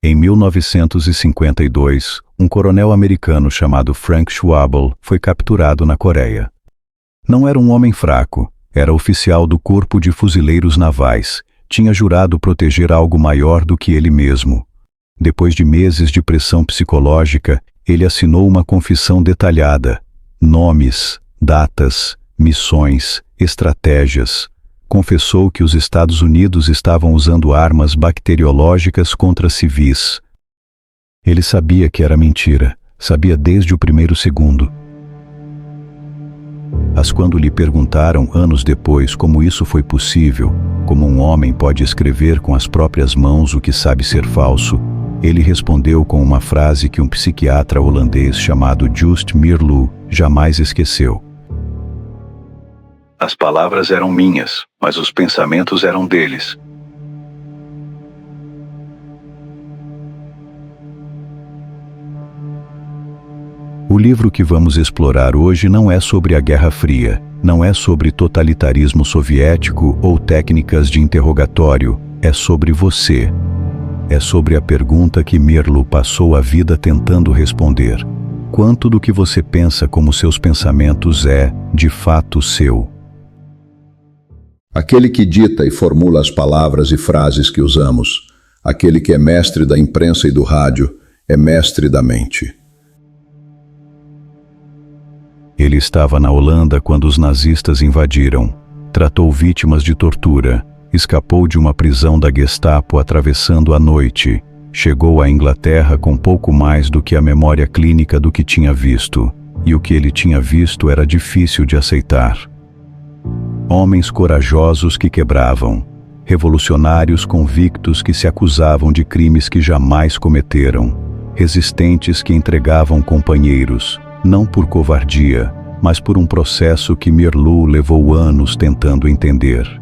Em 1952, um coronel americano chamado Frank Schwabel foi capturado na Coreia. Não era um homem fraco, era oficial do Corpo de Fuzileiros Navais, tinha jurado proteger algo maior do que ele mesmo. Depois de meses de pressão psicológica, ele assinou uma confissão detalhada: nomes, datas, missões, estratégias. Confessou que os Estados Unidos estavam usando armas bacteriológicas contra civis. Ele sabia que era mentira, sabia desde o primeiro segundo. Mas quando lhe perguntaram anos depois como isso foi possível, como um homem pode escrever com as próprias mãos o que sabe ser falso, ele respondeu com uma frase que um psiquiatra holandês chamado Just Mirlu jamais esqueceu. As palavras eram minhas, mas os pensamentos eram deles. O livro que vamos explorar hoje não é sobre a Guerra Fria, não é sobre totalitarismo soviético ou técnicas de interrogatório, é sobre você. É sobre a pergunta que Mirlu passou a vida tentando responder. Quanto do que você pensa como seus pensamentos é, de fato, seu? Aquele que dita e formula as palavras e frases que usamos, aquele que é mestre da imprensa e do rádio, é mestre da mente. Ele estava na Holanda quando os nazistas invadiram, tratou vítimas de tortura, escapou de uma prisão da Gestapo atravessando a noite, chegou à Inglaterra com pouco mais do que a memória clínica do que tinha visto, e o que ele tinha visto era difícil de aceitar. Homens corajosos que quebravam, revolucionários convictos que se acusavam de crimes que jamais cometeram, resistentes que entregavam companheiros, não por covardia, mas por um processo que Mirlu levou anos tentando entender.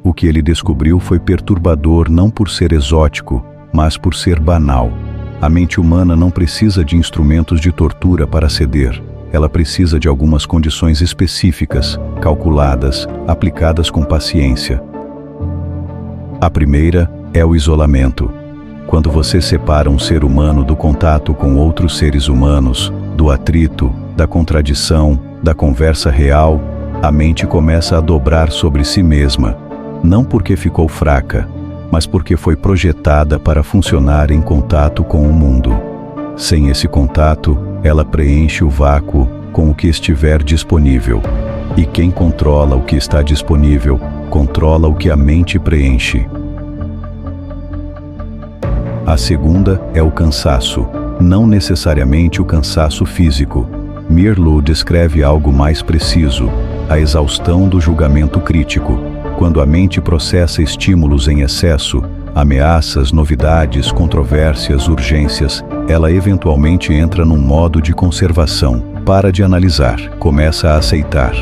O que ele descobriu foi perturbador não por ser exótico, mas por ser banal. A mente humana não precisa de instrumentos de tortura para ceder. Ela precisa de algumas condições específicas, calculadas, aplicadas com paciência. A primeira é o isolamento. Quando você separa um ser humano do contato com outros seres humanos, do atrito, da contradição, da conversa real, a mente começa a dobrar sobre si mesma, não porque ficou fraca, mas porque foi projetada para funcionar em contato com o mundo. Sem esse contato, ela preenche o vácuo com o que estiver disponível. E quem controla o que está disponível, controla o que a mente preenche. A segunda é o cansaço, não necessariamente o cansaço físico. Mirlu descreve algo mais preciso, a exaustão do julgamento crítico. Quando a mente processa estímulos em excesso, ameaças, novidades, controvérsias, urgências, ela eventualmente entra num modo de conservação, para de analisar, começa a aceitar.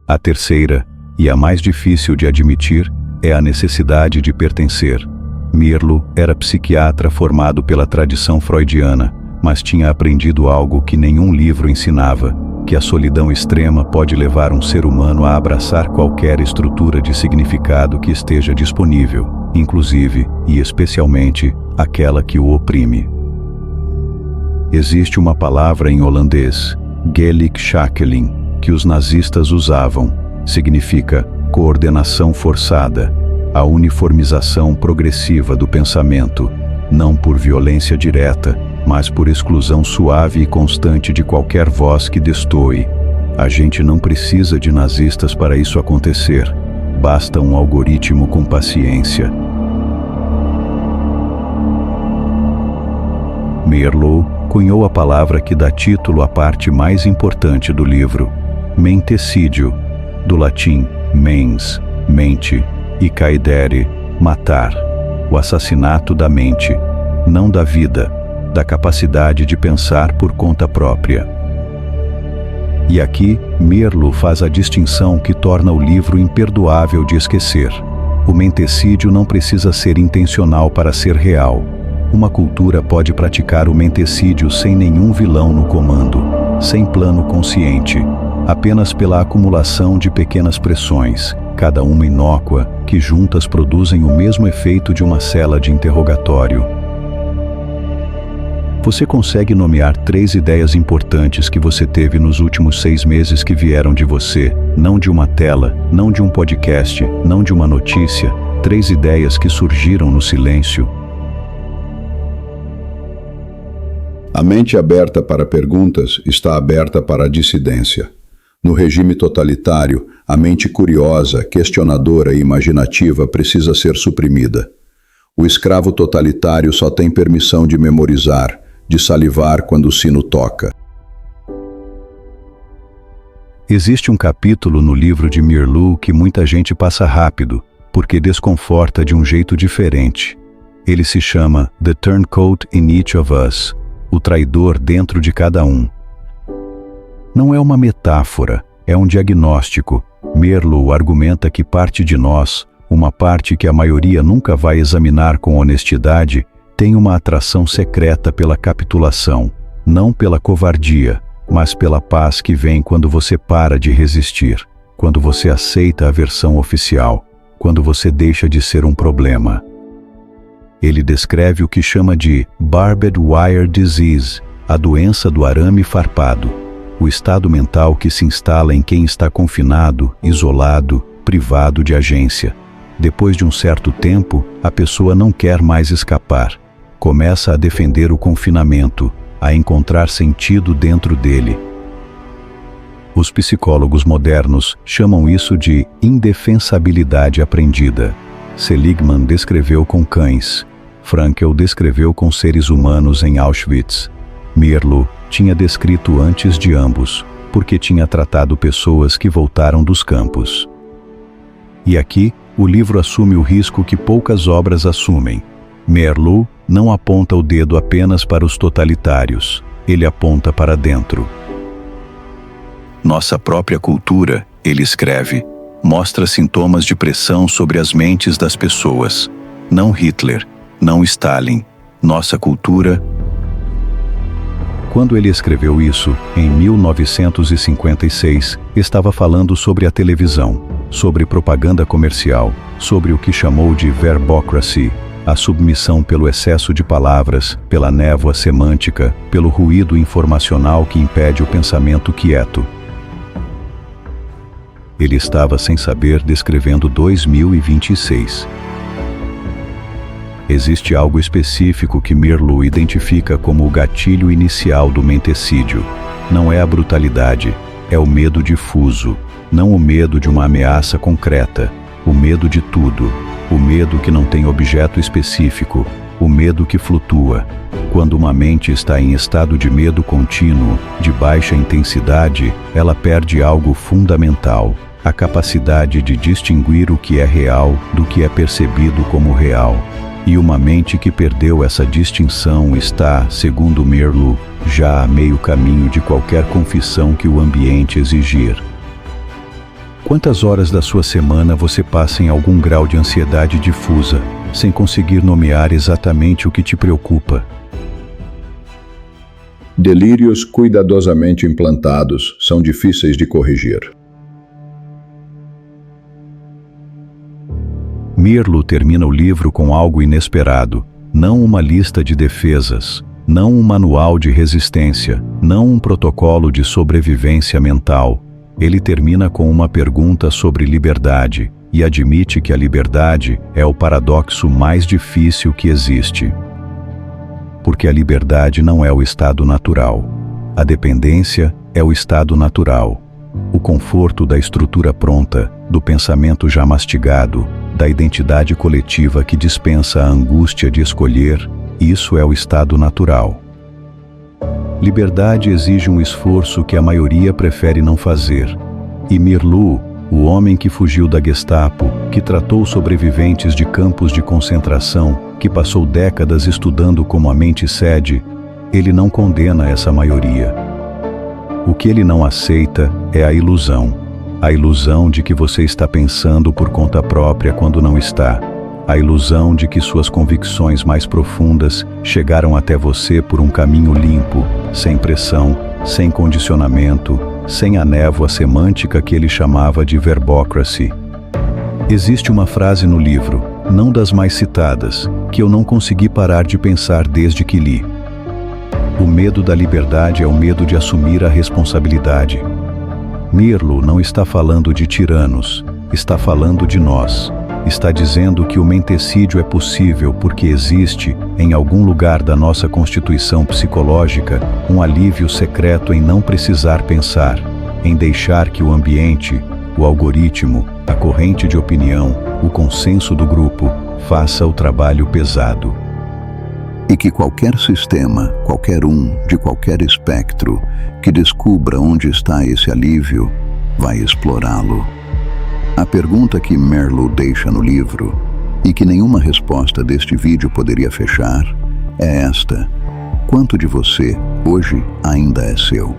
A terceira, e a mais difícil de admitir, é a necessidade de pertencer. Mirlu era psiquiatra formado pela tradição freudiana, mas tinha aprendido algo que nenhum livro ensinava, que a solidão extrema pode levar um ser humano a abraçar qualquer estrutura de significado que esteja disponível, inclusive e especialmente aquela que o oprime. Existe uma palavra em holandês, gelijkschakeling, que os nazistas usavam. Significa coordenação forçada, a uniformização progressiva do pensamento, não por violência direta, mas por exclusão suave e constante de qualquer voz que destoe. A gente não precisa de nazistas para isso acontecer. Basta um algoritmo com paciência. Mirlu cunhou a palavra que dá título à parte mais importante do livro, mentecídio, do latim mens, mente, e caedere, matar, o assassinato da mente, não da vida, da capacidade de pensar por conta própria. E aqui, Mirlu faz a distinção que torna o livro imperdoável de esquecer. O mentecídio não precisa ser intencional para ser real. Uma cultura pode praticar o mentecídio sem nenhum vilão no comando, sem plano consciente, apenas pela acumulação de pequenas pressões, cada uma inócua, que juntas produzem o mesmo efeito de uma cela de interrogatório. Você consegue nomear 3 ideias importantes que você teve nos últimos 6 meses que vieram de você, não de uma tela, não de um podcast, não de uma notícia, 3 ideias que surgiram no silêncio. A mente aberta para perguntas está aberta para a dissidência. No regime totalitário, a mente curiosa, questionadora e imaginativa precisa ser suprimida. O escravo totalitário só tem permissão de memorizar, de salivar quando o sino toca. Existe um capítulo no livro de Mirlu que muita gente passa rápido, porque desconforta de um jeito diferente. Ele se chama The Turncoat in Each of Us, o traidor dentro de cada um. Não é uma metáfora, é um diagnóstico. Mirlu argumenta que parte de nós, uma parte que a maioria nunca vai examinar com honestidade, tem uma atração secreta pela capitulação, não pela covardia, mas pela paz que vem quando você para de resistir, quando você aceita a versão oficial, quando você deixa de ser um problema. Ele descreve o que chama de Barbed Wire Disease, a doença do arame farpado, o estado mental que se instala em quem está confinado, isolado, privado de agência. Depois de um certo tempo, a pessoa não quer mais escapar. Começa a defender o confinamento, a encontrar sentido dentro dele. Os psicólogos modernos chamam isso de indefensabilidade aprendida. Seligman descreveu com cães. Frankl descreveu com seres humanos em Auschwitz. Mirlu tinha descrito antes de ambos, porque tinha tratado pessoas que voltaram dos campos. E aqui, o livro assume o risco que poucas obras assumem. Mirlu não aponta o dedo apenas para os totalitários, ele aponta para dentro. Nossa própria cultura, ele escreve, mostra sintomas de pressão sobre as mentes das pessoas. Não Hitler, não Stalin, nossa cultura. Quando ele escreveu isso, em 1956, estava falando sobre a televisão, sobre propaganda comercial, sobre o que chamou de verbocracy, a submissão pelo excesso de palavras, pela névoa semântica, pelo ruído informacional que impede o pensamento quieto. Ele estava sem saber descrevendo 2026. Existe algo específico que Mirlu identifica como o gatilho inicial do mentecídio. Não é a brutalidade, é o medo difuso, não o medo de uma ameaça concreta, o medo de tudo, o medo que não tem objeto específico, o medo que flutua. Quando uma mente está em estado de medo contínuo, de baixa intensidade, ela perde algo fundamental, a capacidade de distinguir o que é real do que é percebido como real. E uma mente que perdeu essa distinção está, segundo Mirlu, já a meio caminho de qualquer confissão que o ambiente exigir. Quantas horas da sua semana você passa em algum grau de ansiedade difusa, sem conseguir nomear exatamente o que te preocupa? Delírios cuidadosamente implantados são difíceis de corrigir. Mirlu termina o livro com algo inesperado, não uma lista de defesas, não um manual de resistência, não um protocolo de sobrevivência mental. Ele termina com uma pergunta sobre liberdade e admite que a liberdade é o paradoxo mais difícil que existe. Porque a liberdade não é o estado natural. A dependência é o estado natural. O conforto da estrutura pronta, do pensamento já mastigado, da identidade coletiva que dispensa a angústia de escolher, isso é o estado natural. Liberdade exige um esforço que a maioria prefere não fazer. E Mirlu, o homem que fugiu da Gestapo, que tratou sobreviventes de campos de concentração, que passou décadas estudando como a mente cede, ele não condena essa maioria. O que ele não aceita é a ilusão de que você está pensando por conta própria quando não está, a ilusão de que suas convicções mais profundas chegaram até você por um caminho limpo, sem pressão, sem condicionamento, sem a névoa semântica que ele chamava de verbocracy. Existe uma frase no livro, não das mais citadas, que eu não consegui parar de pensar desde que li. O medo da liberdade é o medo de assumir a responsabilidade. Mirlo não está falando de tiranos, está falando de nós. Está dizendo que o mentecídio é possível porque existe, em algum lugar da nossa constituição psicológica, um alívio secreto em não precisar pensar, em deixar que o ambiente, o algoritmo, a corrente de opinião, o consenso do grupo, faça o trabalho pesado. E que qualquer sistema, qualquer um, de qualquer espectro, que descubra onde está esse alívio, vai explorá-lo. A pergunta que Mirlo deixa no livro, e que nenhuma resposta deste vídeo poderia fechar, é esta: quanto de você, hoje, ainda é seu?